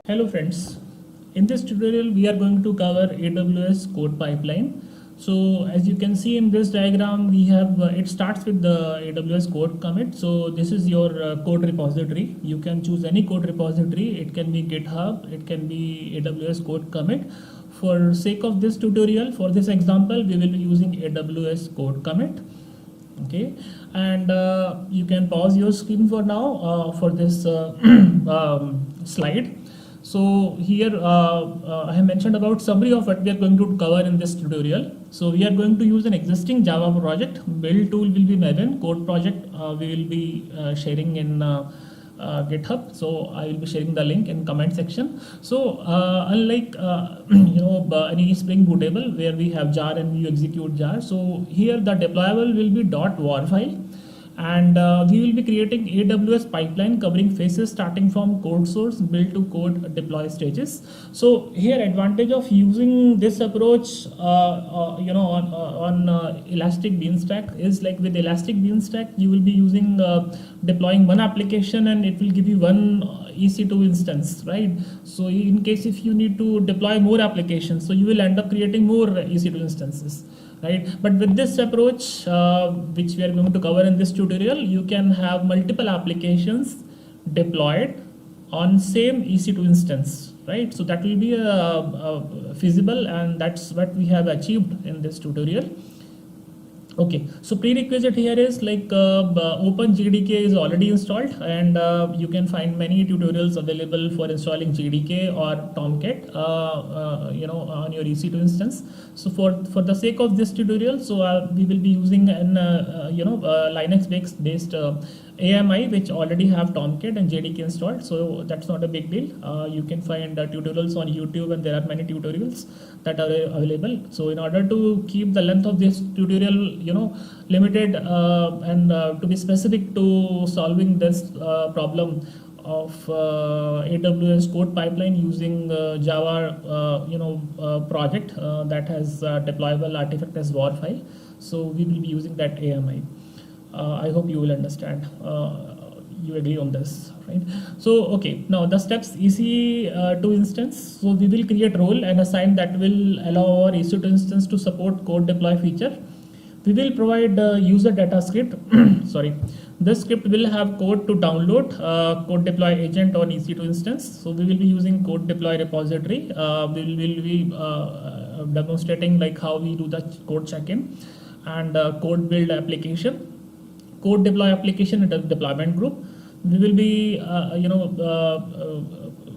Hello friends, in this tutorial we are going to cover AWS code pipeline. So as you can see in this diagram, we have it starts with the AWS code commit. So this is your code repository. You can choose any code repository. It can be GitHub, it can be AWS code commit. For sake of this tutorial, for this example, we will be using AWS code commit. Okay, and you can pause your screen for now for this slide. So here I have mentioned about summary of what we are going to cover in this tutorial. So we are going to use an existing Java project. Build tool will be Maven. Code project we will be sharing in GitHub. So I will be sharing the link in comment section. So unlike any Spring Bootable where we have jar and you execute jar, so here the deployable will be .war file. And we will be creating AWS pipeline covering phases starting from code source, build to code, deploy stages. So here advantage of using this approach on Elastic Beanstalk is like with Elastic Beanstalk you will be using deploying one application and it will give you one EC2 instance, right? So in case if you need to deploy more applications, so you will end up creating more EC2 instances. Right, but with this approach, which we are going to cover in this tutorial, you can have multiple applications deployed on same EC2 instance, right? So that will be feasible, and that's what we have achieved in this tutorial. Okay, so prerequisite here is like OpenJDK is already installed, and you can find many tutorials available for installing JDK or Tomcat, on your EC2 instance. So for the sake of this tutorial, so we will be using an Linux based AMI, which already have Tomcat and JDK installed, so that's not a big deal. You can find tutorials on YouTube, and there are many tutorials that are available. So in order to keep the length of this tutorial limited and to be specific to solving this problem of AWS code pipeline using Java project that has deployable artifact as war file, so we will be using that AMI. I hope you will understand. You agree on this, right? So okay, now the steps EC2 instance. So we will create role and assign that will allow our EC2 instance to support code deploy feature. We will provide user data script. Sorry, this script will have code to download code deploy agent on EC2 instance. So we will be using code deploy repository. We will be demonstrating like how we do the code check-in and code build application. Code deploy application and a deployment group. We will be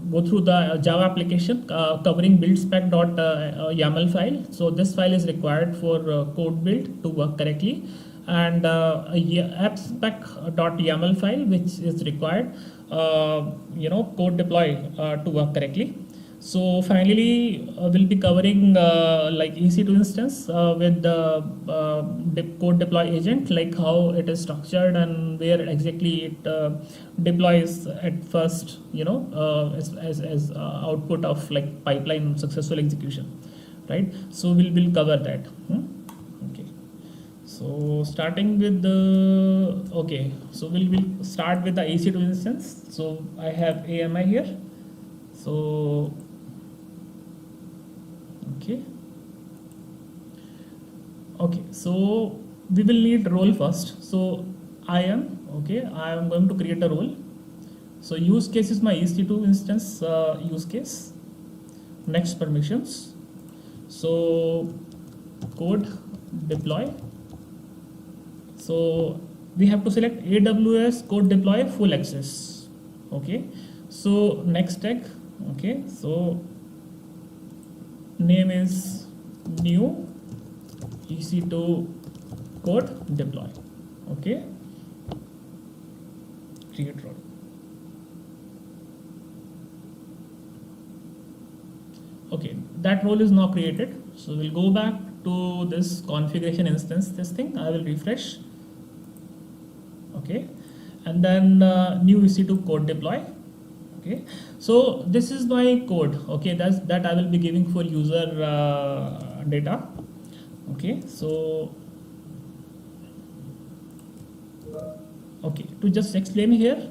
go through the Java application covering build spec.yaml file. So this file is required for code build to work correctly, and app spec.yaml file which is required code deploy to work correctly. So finally we'll be covering like EC2 instance with the code deploy agent, like how it is structured and where exactly it deploys at first, as output of like pipeline successful execution, right? So we'll cover that. Okay, so starting with the so we'll start with the EC2 instance. So I have AMI here. So okay, so we will need role first. So I am going to create a role. So use case is my EC2 instance use case. Next permissions. So code deploy. So we have to select AWS code deploy full access. Okay, so next tag. Okay, so name is new EC2 code deploy. Okay, create role. Okay, that role is now created. So we'll go back to this configuration instance, this thing. I will refresh. Okay, and then new EC2 code deploy. Okay, so this is my code. Okay, that I will be giving for user data. Okay, so to just explain here,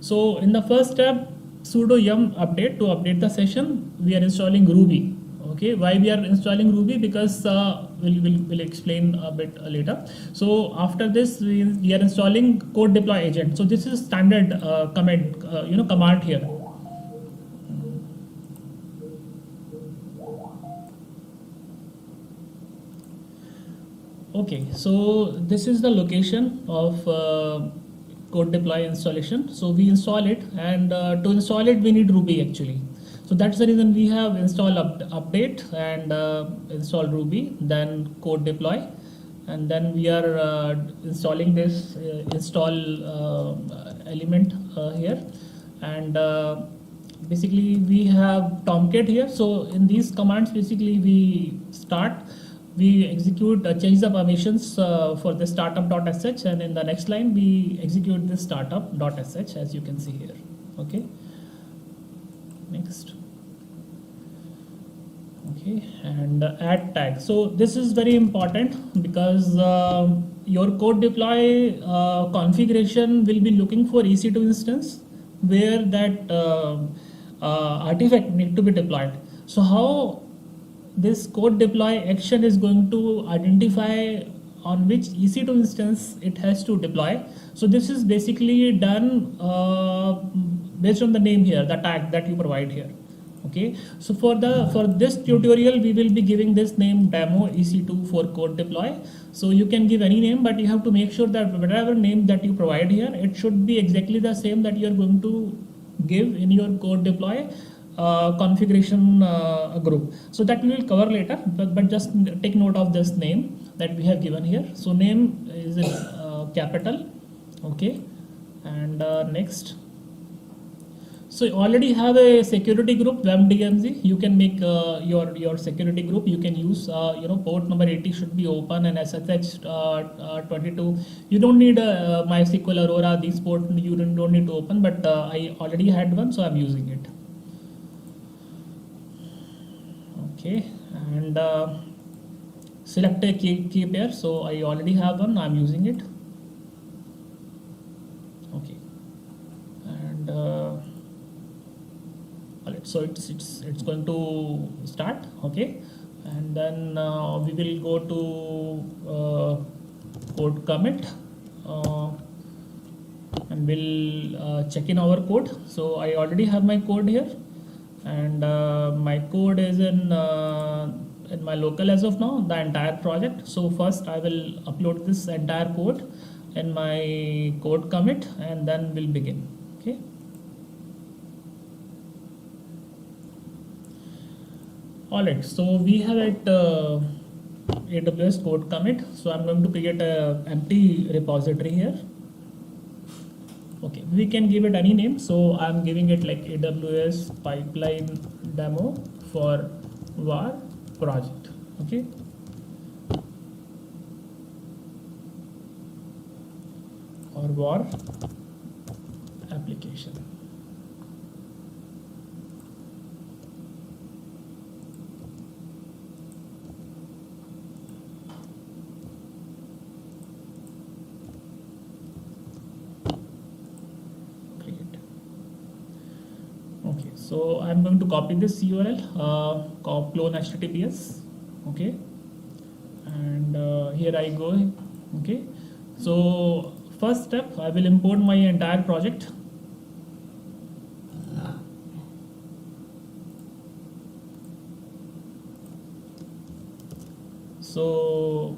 so in the first step sudo yum update to update the session. We are installing Ruby. Okay, why we are installing Ruby? Because we'll explain a bit later. So after this, we are installing code deploy agent. So this is standard command here. Okay, so this is the location of code deploy installation. So we install it, and to install it we need Ruby actually. So that's the reason we have install update and install Ruby, then code deploy, and then we are installing this install element here, and basically we have Tomcat here. So in these commands, basically we execute change the permissions for the startup.sh, and in the next line we execute this startup.sh, as you can see here. Okay, next. Okay, and add tag. So this is very important because your code deploy configuration will be looking for EC2 instance where that artifact need to be deployed. So how this code deploy action is going to identify on which EC2 instance it has to deploy. So this is basically done based on the name here, the tag that you provide here. Okay, so for this tutorial we will be giving this name demo EC2 for code deploy. So you can give any name, but you have to make sure that whatever name that you provide here, it should be exactly the same that you are going to give in your code deploy configuration group. So that we will cover later, but just take note of this name that we have given here. So name is in capital. Okay, and next. So you already have a security group, WebDMZ. You can make your security group. You can use port number 80 should be open, and SSH 22. You don't need MySQL, Aurora. These port you don't need to open, but I already had one, so I'm using it. Okay, and select a key pair. So I already have one. I'm using it. Okay, and so it's going to start. Okay, and then we will go to code commit and we'll check in our code. So I already have my code here, and my code is in my local as of now, the entire project. So first I will upload this entire code in my code commit, and then we'll begin. Okay. Alright, so we have at AWS code commit. So I'm going to create a empty repository here. Okay, we can give it any name. So I'm giving it like AWS pipeline demo for var project. Okay. Or var application. Okay, so I'm going to copy this URL, clone HTTPS. Okay, and here I go. Okay, so first step, I will import my entire project. So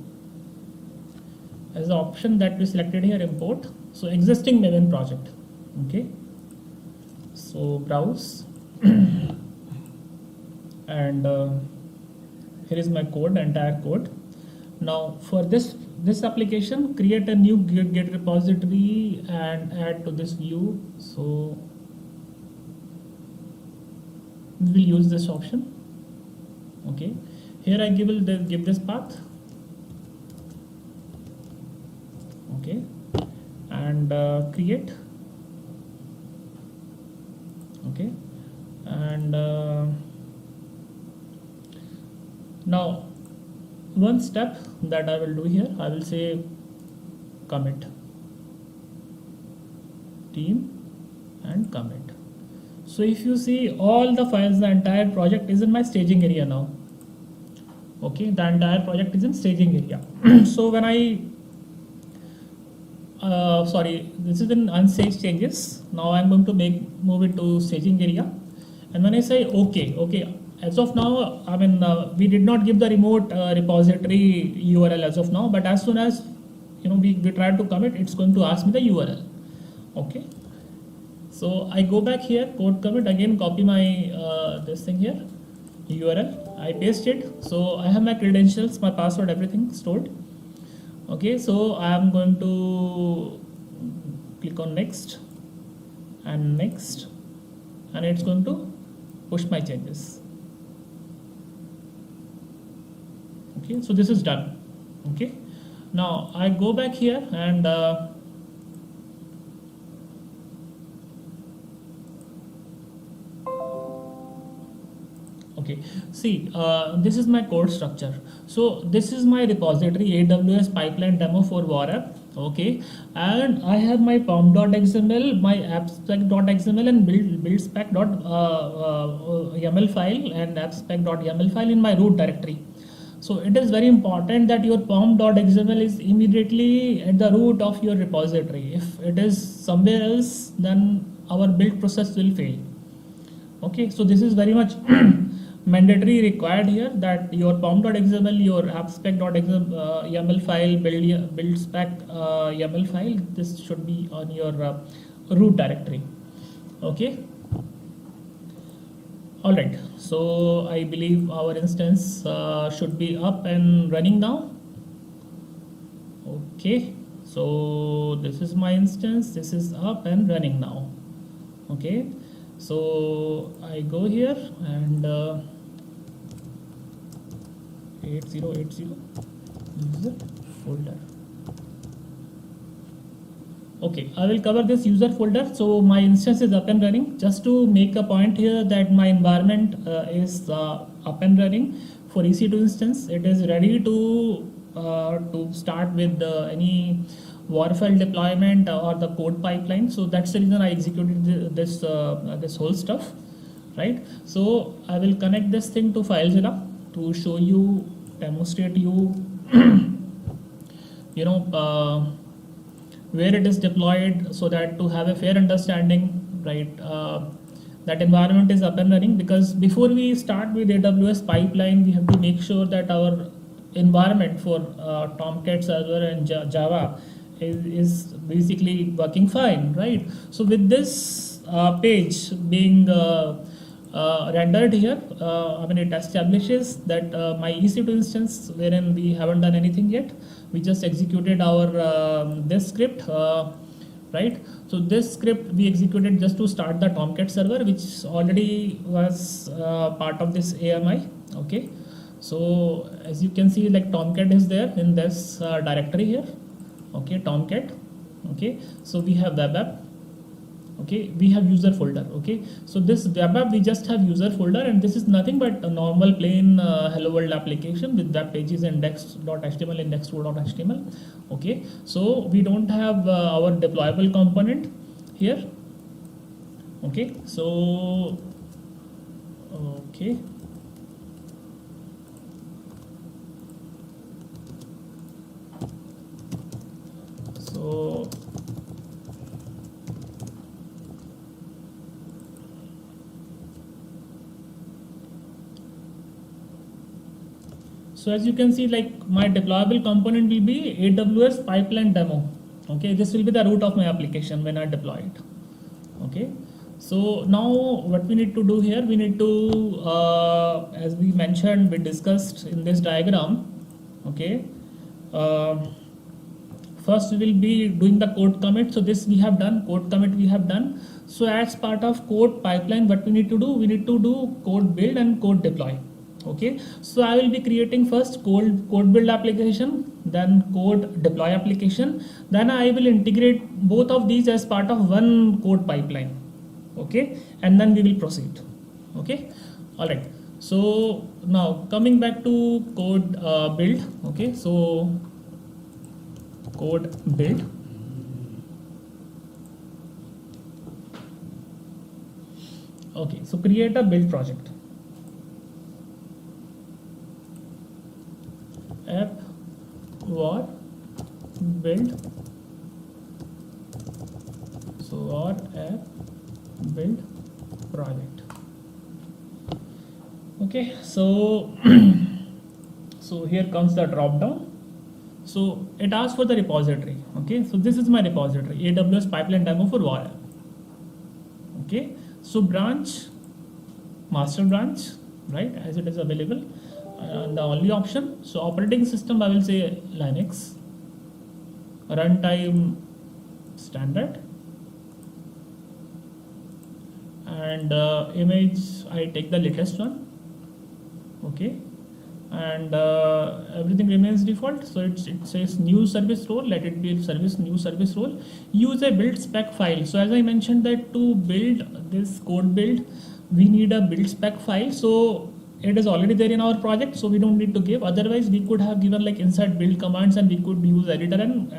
as the option that we selected here, import. So existing Maven project. Okay. So browse and here is my code, entire code. Now for this application, create a new Git repository and add to this view. So we will use this option. Okay, here I give this path. Okay, and create. Okay, and now one step that I will do here, I will say commit team and commit. So if you see all the files, the entire project is in my staging area now. Okay, the entire project is in staging area. So when I sorry, this is in unstaged changes. Now I'm going to move it to staging area, and when I say okay, as of now, I mean we did not give the remote repository URL as of now, but as soon as we try to commit, it's going to ask me the URL. Okay, so I go back here, code commit, again copy my this thing here, URL, I paste it. So I have my credentials, my password, everything stored. Okay, so I am going to click on next, and it's going to push my changes. Okay, so this is done. Okay, now I go back here and okay, see this is my code structure. So this is my repository, AWS pipeline demo for War App. Okay, and I have my pom.xml, my appspec.xml, and buildspec.yaml file and appspec.yaml file in my root directory. So it is very important that your pom.xml is immediately at the root of your repository. If it is somewhere else, then our build process will fail. Okay, so this is very much mandatory required here, that your pom.xml, your appspec.yaml file, buildspec YAML file, this should be on your root directory. Okay. All right. So I believe our instance should be up and running now. Okay. So this is my instance. This is up and running now. Okay. So I go here and 8080 user folder. Okay, I will cover this user folder. So my instance is up and running. Just to make a point here that my environment is up and running for EC2 instance. It is ready to start with any waterfall deployment or the code pipeline. So that's the reason I executed this whole stuff, right? So I will connect this thing to FileZilla to show you, demonstrate you, where it is deployed, so that to have a fair understanding, right? That environment is up and running, because before we start with AWS pipeline, we have to make sure that our environment for Tomcat server and Java is basically working fine, right? So with this page being rendered here, it establishes that my EC2 instance, wherein we haven't done anything yet, we just executed our this script, right? So this script we executed just to start the Tomcat server, which already was part of this AMI. Okay, so as you can see, like Tomcat is there in this directory here. Okay, Tomcat. Okay, so we have web app. Okay, we have user folder. Okay, so this web app, we just have user folder, and this is nothing but a normal plain hello world application with web pages index.html, index2.html. okay, so we don't have our deployable component here. Okay, so okay, so as you can see, like my deployable component will be AWS pipeline demo. Okay, this will be the root of my application when I deploy it. Okay, so now what we need to do here, we need to, as we mentioned, we discussed in this diagram. Okay, first we will be doing the code commit. So this we have done, code commit we have done. So as part of code pipeline, what we need to do, we need to do code build and code deploy. Okay, so I will be creating first code build application, then code deploy application, then I will integrate both of these as part of one code pipeline. Okay, and then we will proceed. Okay, all right. So now coming back to code build. Okay, so code build. Okay, so create a build project. App var build. So var app build project. Okay, so so here comes the drop down. So it asks for the repository. Okay, so this is my repository, AWS pipeline demo for var app. Okay, so branch, master branch, right, as it is available, and the only option. So operating system, I will say Linux, runtime standard, and image I take the latest one. Okay, and everything remains default. So it says new service role, let it be service new service role. Use a build spec file. So as I mentioned that to build this code build, we need a build spec file. So it is already there in our project, so we don't need to give. Otherwise we could have given like inside build commands and we could use editor and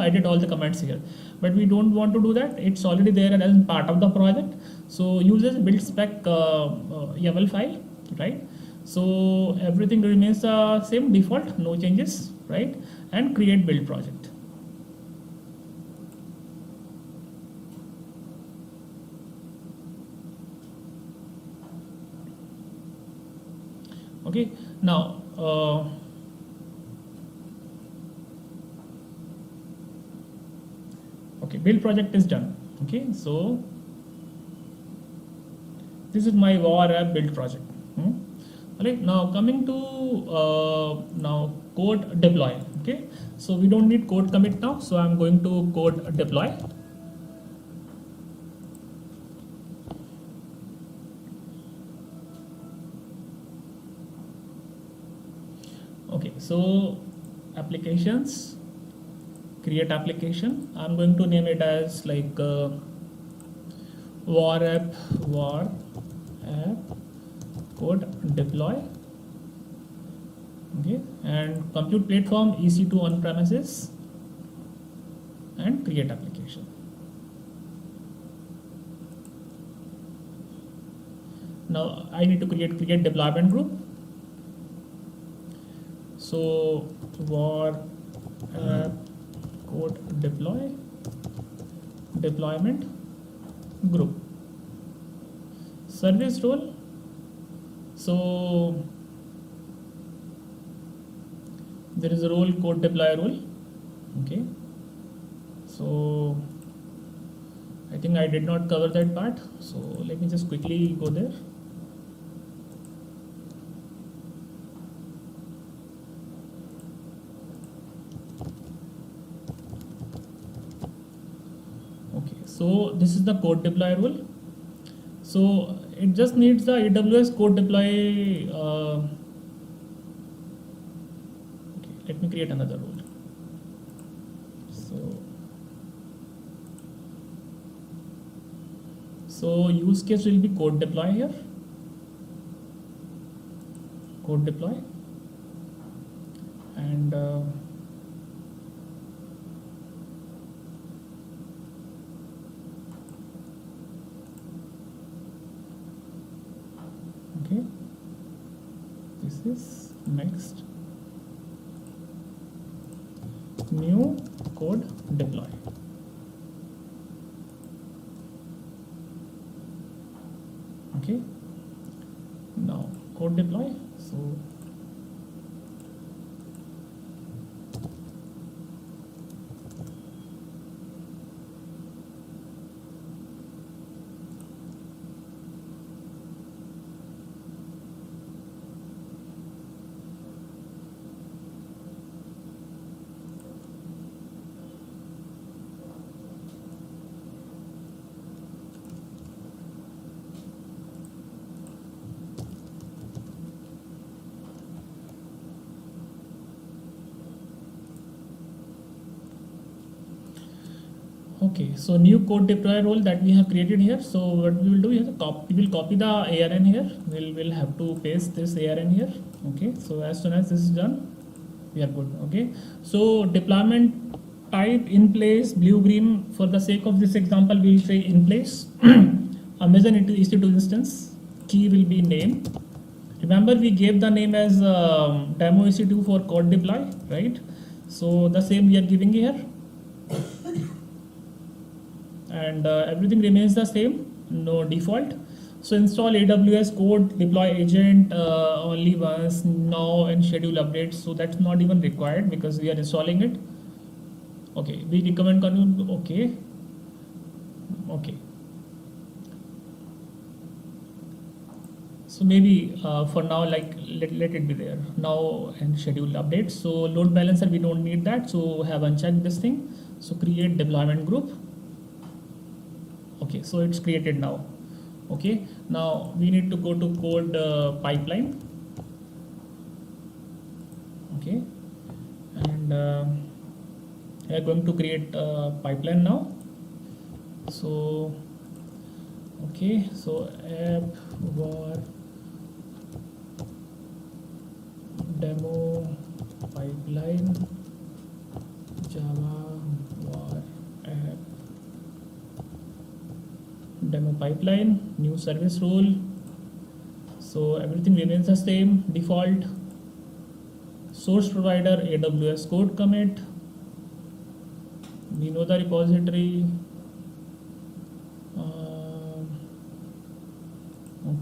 edit all the commands here, but we don't want to do that. It's already there as part of the project. So uses build spec YAML file, right? So everything remains the same default, no changes, right? And create build project. Okay, now okay, build project is done. Okay, so this is my var app build project. Alright, now coming to now code deploy. Okay, so we don't need code commit now, so I'm going to code deploy. Okay, so applications, create application. I'm going to name it as like var app code deploy. Okay, and compute platform EC2 on premises, and create application. Now I need to create deployment group. So var app code deploy deployment group. Service role. So there is a role code deploy role. Okay, so I think I did not cover that part, so let me just quickly go there. Okay, so this is the code deploy role. So it just needs the AWS code deploy. Okay, let me create another role. So use case will be code deploy here. Code deploy, and okay, this is next new code deploy. Okay, now code deploy. So okay, so new code deploy role that we have created here. So what we will do is we will copy the ARN here. We'll have to paste this ARN here. Okay, so as soon as this is done, we are good. Okay, so deployment type in place, blue green. For the sake of this example, we'll say in place. Amazon EC2 instance, key will be name. Remember we gave the name as demo EC2 for code deploy, right? So the same we are giving here. And everything remains the same, no default. So install AWS code deploy agent only once now and schedule updates. So that's not even required because we are installing it. Okay, we recommend okay. So maybe for now, like let it be there now and schedule updates. So load balancer we don't need that. So have unchecked this thing. So create deployment group. Okay, so it's created now. Okay, now we need to go to code pipeline. Okay, and we are going to create a pipeline now. So okay, so app var demo pipeline java var app demo pipeline, new service role. So everything remains the same, default. Source provider AWS code commit. We know the repository.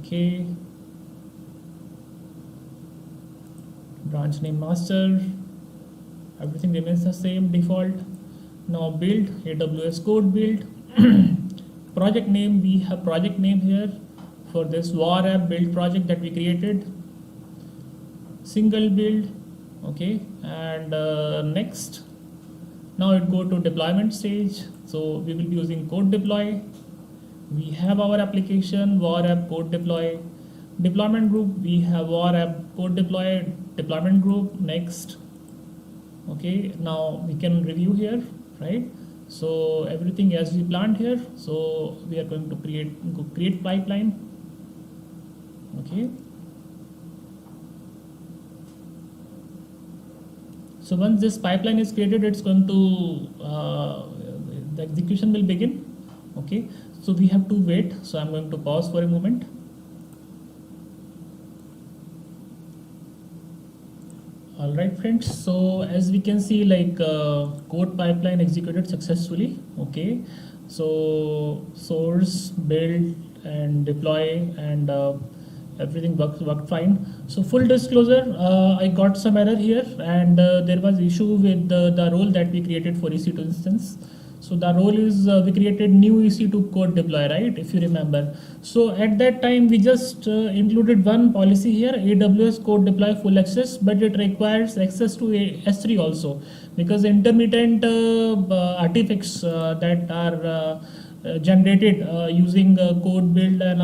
Okay. Branch name master. Everything remains the same, default. Now build AWS code build. Project name, we have project name here for this var app build project that we created. Single build. Okay, and next. Now it go to deployment stage. So we will be using code deploy. We have our application var app code deploy. Deployment group, we have var app code deploy deployment group. Next. Okay, now we can review here, right? So everything as we planned here. So we are going to create pipeline. Okay. So once this pipeline is created, it's going to the execution will begin. Okay. So we have to wait. So I'm going to pause for a moment. All right, friends. So as we can see, like code pipeline executed successfully. Okay. So source, build, and deploy, and everything worked fine. So full disclosure, I got some error here, and there was issue with the role that we created for EC2 instance. So the role is we created new EC2 code deploy, right? If you remember. So at that time we just included one policy here, AWS code deploy full access, but it requires access to S3 also, because intermittent artifacts that are generated using code build and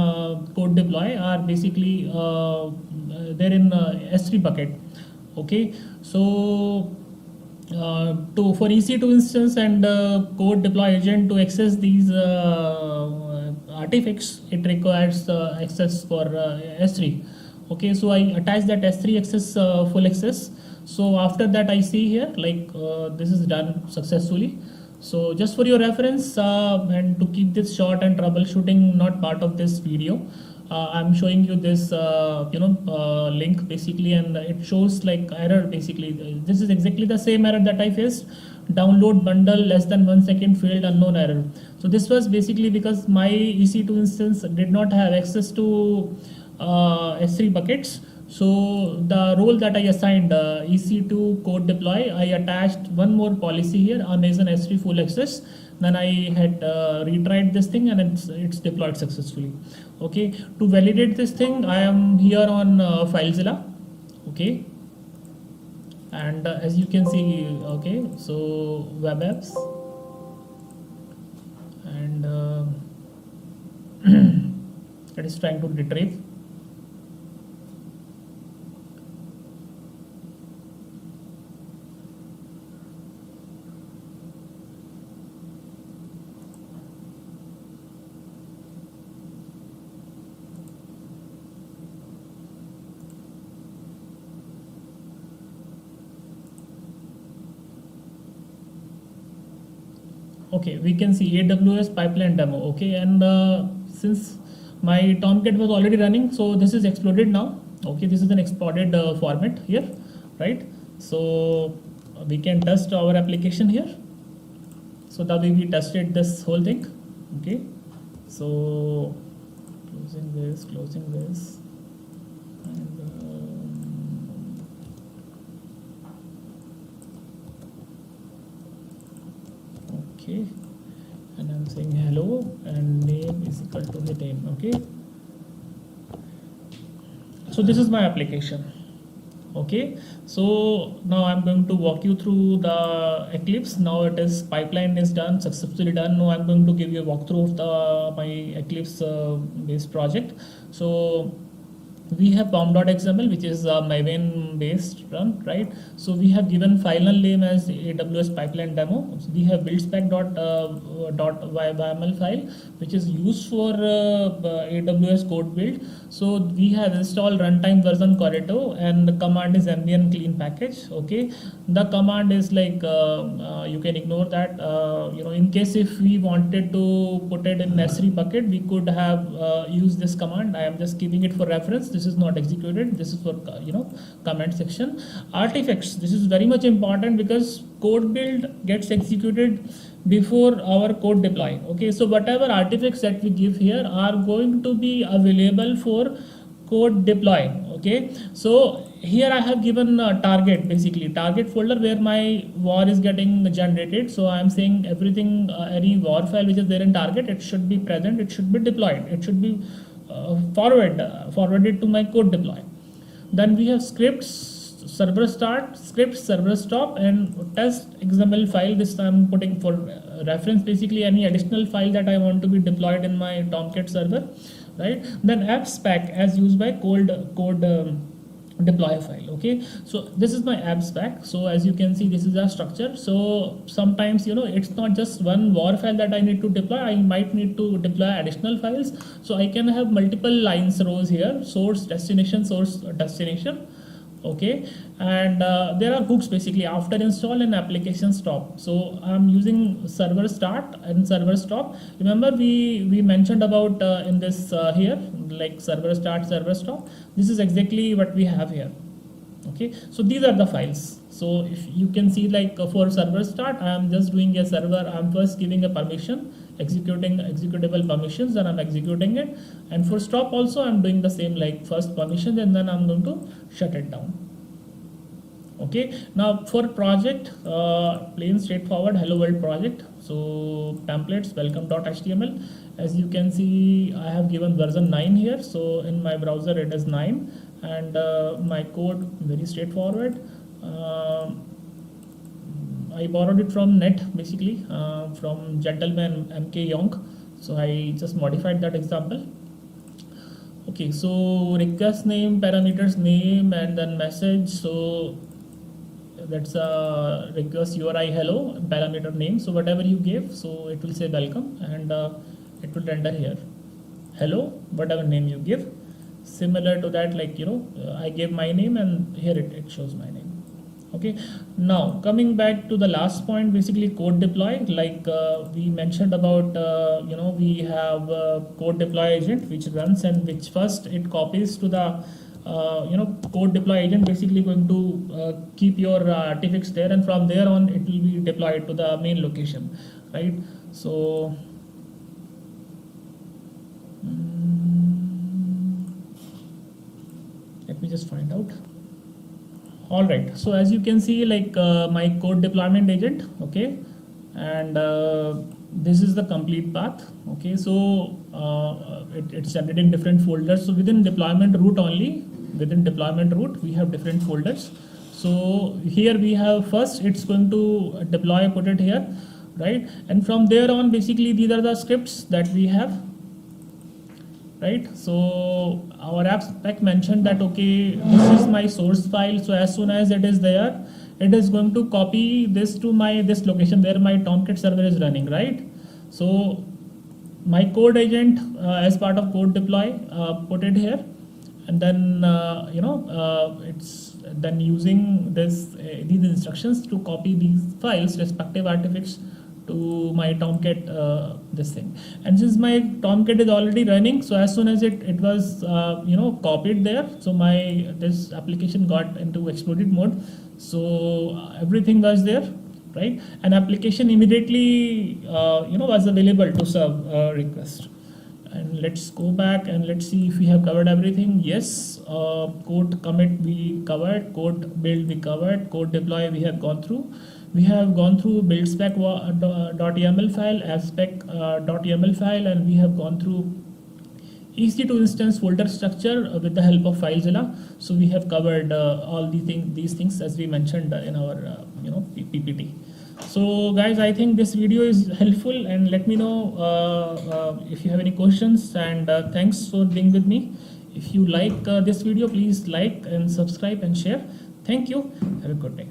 code deploy are basically they're in S3 bucket. Okay, so for EC2 instance and code deploy agent to access these artifacts, it requires access for S3. Okay, so I attach that S3 access full access. So after that I see here like this is done successfully. So just for your reference and to keep this short and troubleshooting not part of this video, I'm showing you this link basically, and it shows like error basically. This is exactly the same error that I faced. Download bundle less than 1 second failed, unknown error. So this was basically because my EC2 instance did not have access to S3 buckets. So the role that I assigned EC2 code deploy, I attached one more policy here, Amazon S3 full access. Then I had retried this thing and it's deployed successfully. Okay, to validate this thing, I am here on FileZilla. Okay, and as you can see, okay, so web apps, and it is trying to retrieve. Okay, we can see AWS pipeline demo. Okay, and since my Tomcat was already running, so this is exploded now. Okay, this is an exploded format here, right? So we can test our application here. So the way we tested this whole thing. Okay, so closing this, and okay, and I'm saying hello, and name is equal to the name. Okay, so this is my application. Okay, so now I'm going to walk you through the Eclipse. Now it is pipeline is done, successfully done. Now I'm going to give you a walkthrough of the my Eclipse based project. So we have pom.xml, which is a Maven based run, right? So we have given final name as AWS pipeline demo. So we have buildspec.yml file, which is used for AWS code build. So we have installed runtime version Corretto, and the command is ambient clean package. Okay, the command is like you can ignore that. In case if we wanted to put it in S3 bucket, we could have used this command. I am just keeping it for reference. This is not executed. This is for comment section. Artifacts. This is very much important because code build gets executed before our code deploy. Okay, so whatever artifacts that we give here are going to be available for code deploy. Okay, so here I have given target, basically target folder where my var is getting generated. So I am saying everything, any var file which is there in target, it should be present, it should be deployed, it should be forwarded to my code deploy. Then we have scripts, server start, scripts, server stop, and test XML file. This I'm putting for reference, basically any additional file that I want to be deployed in my Tomcat server, right? Then apps pack as used by code deploy file. Okay, so this is my apps pack. So as you can see, this is our structure. So sometimes it's not just one var file that I need to deploy. I might need to deploy additional files. So I can have multiple lines, rows here: source, destination, source, destination. Okay, and there are hooks basically after install and application stop. So I'm using server start and server stop. Remember we mentioned about in this here, like server start, server stop. This is exactly what we have here. Okay, so these are the files. So if you can see, like for server start, I am just doing a server. I'm first giving a permission, executing executable permissions, and I'm executing it. And for stop also, I'm doing the same, like first permission, and then I'm going to shut it down. Okay, now for project, plain straightforward hello world project. So templates, welcome.html. As you can see, I have given version 9 here. So in my browser, it is 9, and my code very straightforward. I borrowed it from net, basically from gentleman MK Yonk. So I just modified that example. Okay, so request name, parameters name, and then message. So that's a request URI hello, parameter name. So whatever you give, so it will say welcome, and it will render here hello, whatever name you give. Similar to that, like I gave my name, and here it shows my name. Okay, now coming back to the last point, basically code deploy. Like we mentioned about we have code deploy agent which runs, and which first it copies to the code deploy agent, basically going to keep your artifacts there, and from there on it will be deployed to the main location, right? So let me just find out. All right, so as you can see, like my code deployment agent. Okay, and this is the complete path. Okay, so it's generating different folders. So within deployment root only, within deployment root, we have different folders. So here we have first, it's going to deploy, put it here, right? And from there on, basically these are the scripts that we have, right? So our apps spec mentioned that, okay, this is my source file. So as soon as it is there, it is going to copy this to this location where my Tomcat server is running, right? So my code agent as part of code deploy, put it here, and then it's then using these instructions to copy these files, respective artifacts, to my Tomcat this thing. And since my Tomcat is already running, so as soon as it was copied there, so my this application got into exploded mode. So everything was there, right? And application immediately was available to serve a request. And let's go back and let's see if we have covered everything. Yes, code commit we covered, code build we covered, code deploy we have gone through. We have gone through build spec.yaml file, spec.yaml file, and we have gone through EC2 instance folder structure with the help of FileZilla. So we have covered all these things as we mentioned in our PPT. So guys, I think this video is helpful, and let me know if you have any questions, and thanks for being with me. If you like this video, please like and subscribe and share. Thank you. Have a good day.